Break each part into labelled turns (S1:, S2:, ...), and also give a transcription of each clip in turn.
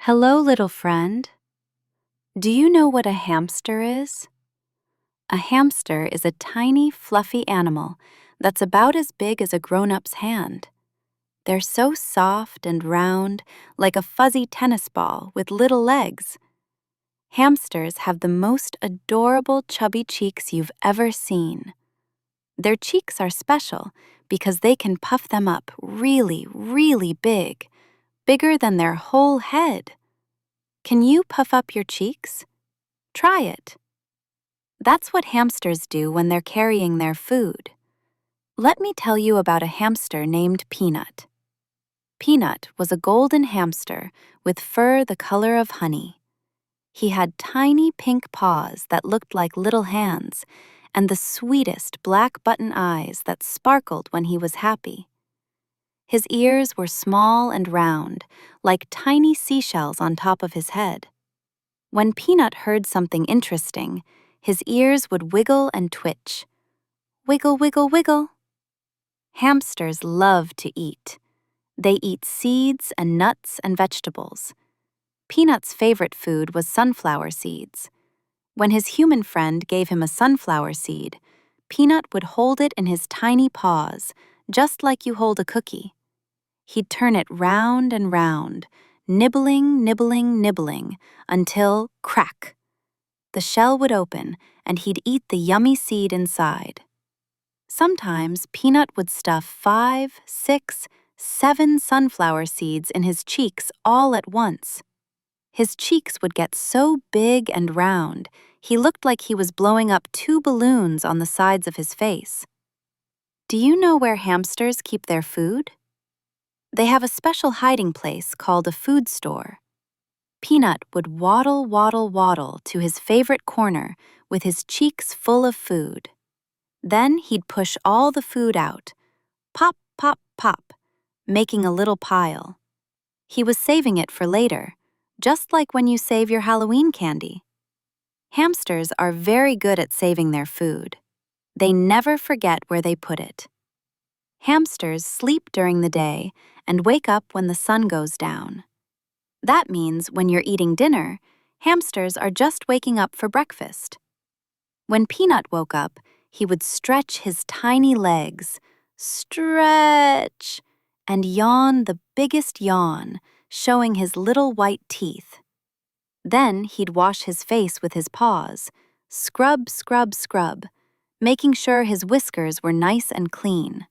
S1: Hello, little friend. Do you know what a hamster is? A hamster is a tiny, fluffy animal that's about as big as a grown-up's hand. They're so soft and round, like a fuzzy tennis ball with little legs. Hamsters have the most adorable chubby cheeks you've ever seen. Their cheeks are special because they can puff them up really, really big, bigger than their whole head. Can you puff up your cheeks? Try it. That's what hamsters do when they're carrying their food. Let me tell you about a hamster named Peanut. Peanut was a golden hamster with fur the color of honey. He had tiny pink paws that looked like little hands and the sweetest black button eyes that sparkled when he was happy. His ears were small and round, like tiny seashells on top of his head. When Peanut heard something interesting, his ears would wiggle and twitch. Wiggle, wiggle, wiggle. Hamsters love to eat. They eat seeds and nuts and vegetables. Peanut's favorite food was sunflower seeds. When his human friend gave him a sunflower seed, Peanut would hold it in his tiny paws, just like you hold a cookie. He'd turn it round and round, nibbling, nibbling, nibbling, until crack! The shell would open, and he'd eat the yummy seed inside. Sometimes Peanut would stuff 5, 6, 7 sunflower seeds in his cheeks all at once. His cheeks would get so big and round, he looked like he was blowing up 2 balloons on the sides of his face. Do you know where hamsters keep their food? They have a special hiding place called a food store. Peanut would waddle, waddle, waddle to his favorite corner with his cheeks full of food. Then he'd push all the food out, pop, pop, pop, making a little pile. He was saving it for later, just like when you save your Halloween candy. Hamsters are very good at saving their food. They never forget where they put it. Hamsters sleep during the day and wake up when the sun goes down. That means when you're eating dinner, hamsters are just waking up for breakfast. When Peanut woke up, he would stretch his tiny legs, stretch, and yawn the biggest yawn, showing his little white teeth. Then he'd wash his face with his paws, scrub, scrub, scrub, making sure his whiskers were nice and clean.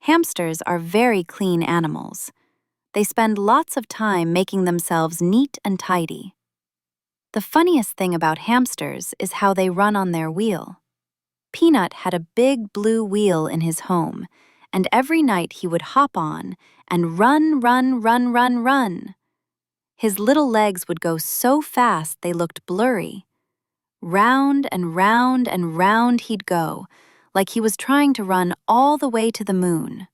S1: Hamsters are very clean animals. They spend lots of time making themselves neat and tidy. The funniest thing about hamsters is how they run on their wheel. Peanut had a big blue wheel in his home, and every night he would hop on and run, run, run, run, run. His little legs would go so fast they looked blurry. Round and round and round he'd go, like he was trying to run all the way to the moon.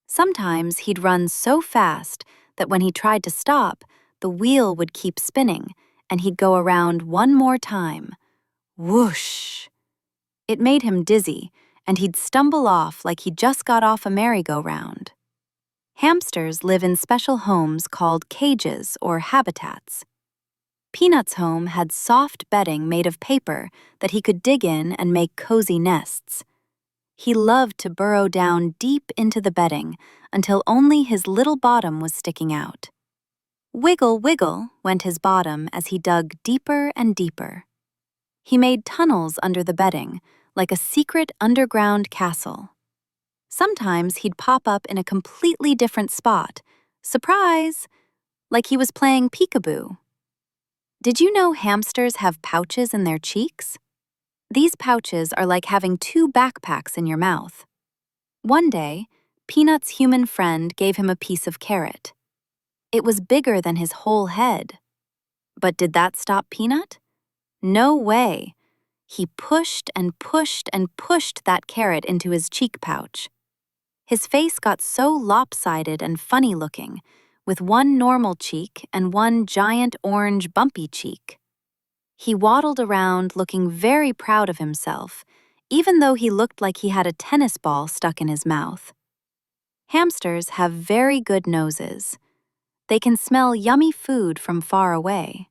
S1: Sometimes he'd run so fast that when he tried to stop, the wheel would keep spinning, and he'd go around one more time. Whoosh! It made him dizzy, and he'd stumble off like he just got off a merry-go-round. Hamsters live in special homes called cages or habitats. Peanut's home had soft bedding made of paper that he could dig in and make cozy nests. He loved to burrow down deep into the bedding until only his little bottom was sticking out. Wiggle, wiggle went his bottom as he dug deeper and deeper. He made tunnels under the bedding, like a secret underground castle. Sometimes he'd pop up in a completely different spot, surprise, like he was playing peekaboo. Did you know hamsters have pouches in their cheeks? These pouches are like having 2 backpacks in your mouth. One day, Peanut's human friend gave him a piece of carrot. It was bigger than his whole head. But did that stop Peanut? No way. He pushed and pushed and pushed that carrot into his cheek pouch. His face got so lopsided and funny-looking, with one normal cheek and one giant orange bumpy cheek. He waddled around looking very proud of himself, even though he looked like he had a tennis ball stuck in his mouth. Hamsters have very good noses. They can smell yummy food from far away.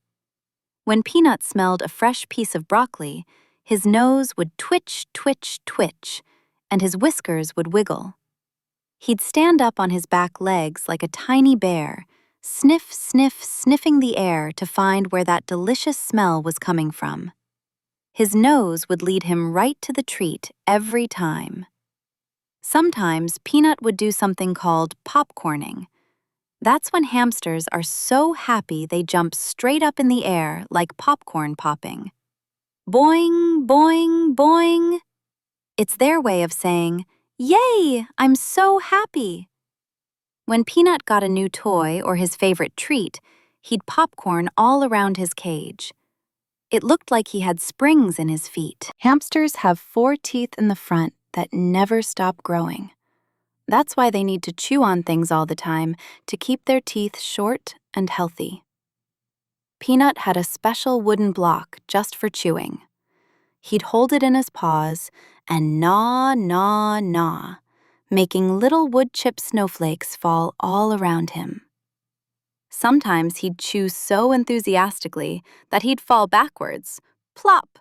S1: When Peanut smelled a fresh piece of broccoli, his nose would twitch, twitch, twitch, and his whiskers would wiggle. He'd stand up on his back legs like a tiny bear, sniff, sniff, sniffing the air to find where that delicious smell was coming from. His nose would lead him right to the treat every time. Sometimes Peanut would do something called popcorning. That's when hamsters are so happy they jump straight up in the air like popcorn popping. Boing, boing, boing. It's their way of saying, "Yay, I'm so happy." When Peanut got a new toy or his favorite treat, he'd popcorn all around his cage. It looked like he had springs in his feet. Hamsters have 4 teeth in the front that never stop growing. That's why they need to chew on things all the time to keep their teeth short and healthy. Peanut had a special wooden block just for chewing. He'd hold it in his paws and gnaw, gnaw, gnaw, making little wood chip snowflakes fall all around him. Sometimes he'd chew so enthusiastically that he'd fall backwards, plop.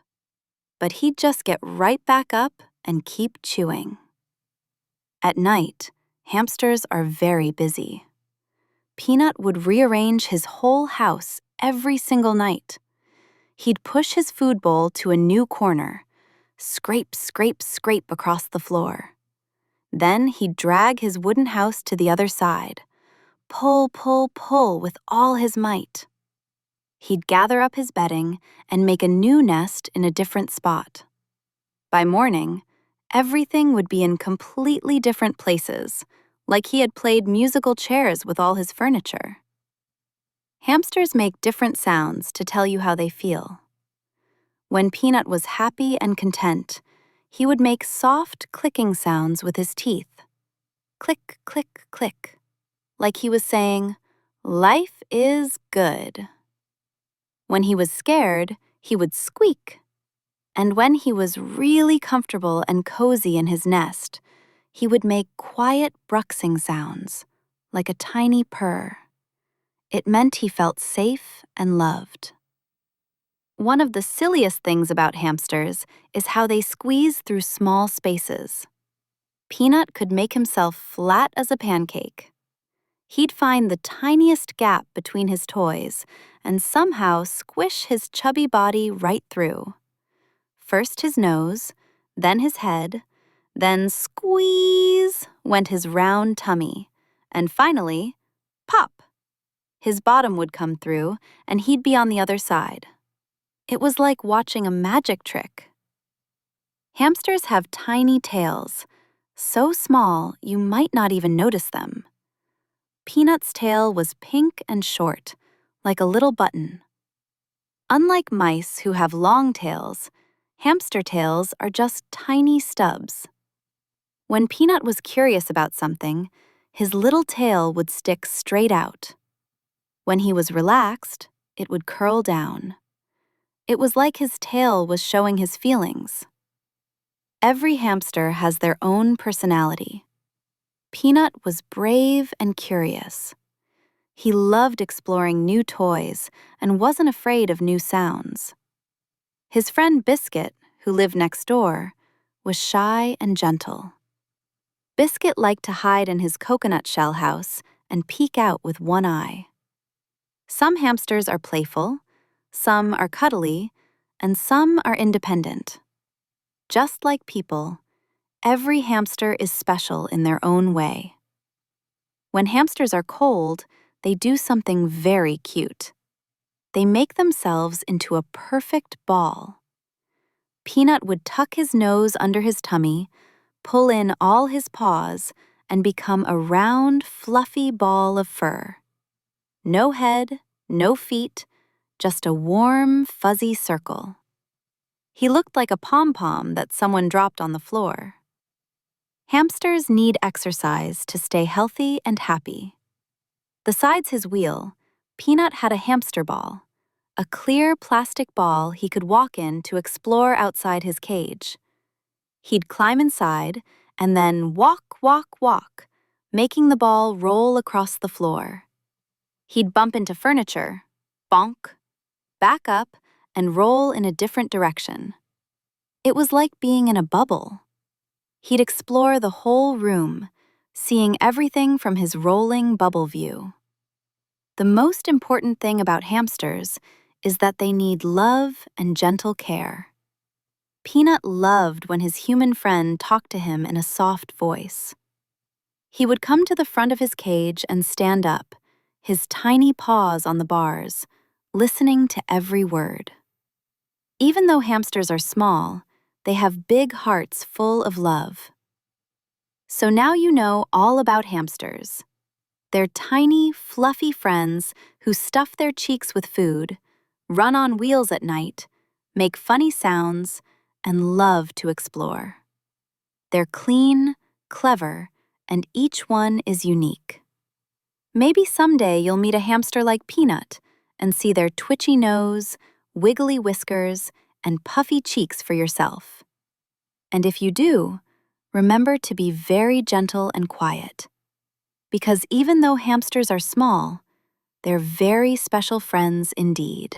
S1: But he'd just get right back up and keep chewing. At night, hamsters are very busy. Peanut would rearrange his whole house every single night. He'd push his food bowl to a new corner, scrape, scrape, scrape across the floor. Then he'd drag his wooden house to the other side, pull, pull, pull with all his might. He'd gather up his bedding and make a new nest in a different spot. By morning, everything would be in completely different places, like he had played musical chairs with all his furniture. Hamsters make different sounds to tell you how they feel. When Peanut was happy and content, he would make soft clicking sounds with his teeth. Click, click, click, like he was saying, "Life is good." When he was scared, he would squeak. And when he was really comfortable and cozy in his nest, he would make quiet bruxing sounds, like a tiny purr. It meant he felt safe and loved. One of the silliest things about hamsters is how they squeeze through small spaces. Peanut could make himself flat as a pancake. He'd find the tiniest gap between his toys and somehow squish his chubby body right through. First his nose, then his head, then squeeze went his round tummy, and finally, pop! His bottom would come through, and he'd be on the other side. It was like watching a magic trick. Hamsters have tiny tails, so small you might not even notice them. Peanut's tail was pink and short, like a little button. Unlike mice who have long tails, hamster tails are just tiny stubs. When Peanut was curious about something, his little tail would stick straight out. When he was relaxed, it would curl down. It was like his tail was showing his feelings. Every hamster has their own personality. Peanut was brave and curious. He loved exploring new toys and wasn't afraid of new sounds. His friend Biscuit, who lived next door, was shy and gentle. Biscuit liked to hide in his coconut shell house and peek out with one eye. Some hamsters are playful, some are cuddly, and some are independent. Just like people, every hamster is special in their own way. When hamsters are cold, they do something very cute. They make themselves into a perfect ball. Peanut would tuck his nose under his tummy, pull in all his paws, and become a round, fluffy ball of fur. No head, no feet, just a warm, fuzzy circle. He looked like a pom-pom that someone dropped on the floor. Hamsters need exercise to stay healthy and happy. Besides his wheel, Peanut had a hamster ball, a clear plastic ball he could walk in to explore outside his cage. He'd climb inside and then walk, walk, walk, making the ball roll across the floor. He'd bump into furniture, bonk, back up, and roll in a different direction. It was like being in a bubble. He'd explore the whole room, seeing everything from his rolling bubble view. The most important thing about hamsters is that they need love and gentle care. Peanut loved when his human friend talked to him in a soft voice. He would come to the front of his cage and stand up, his tiny paws on the bars, listening to every word. Even though hamsters are small, they have big hearts full of love. So now you know all about hamsters. They're tiny, fluffy friends who stuff their cheeks with food, run on wheels at night, make funny sounds, and love to explore. They're clean, clever, and each one is unique. Maybe someday you'll meet a hamster like Peanut and see their twitchy nose, wiggly whiskers, and puffy cheeks for yourself. And if you do, remember to be very gentle and quiet. Because even though hamsters are small, they're very special friends indeed.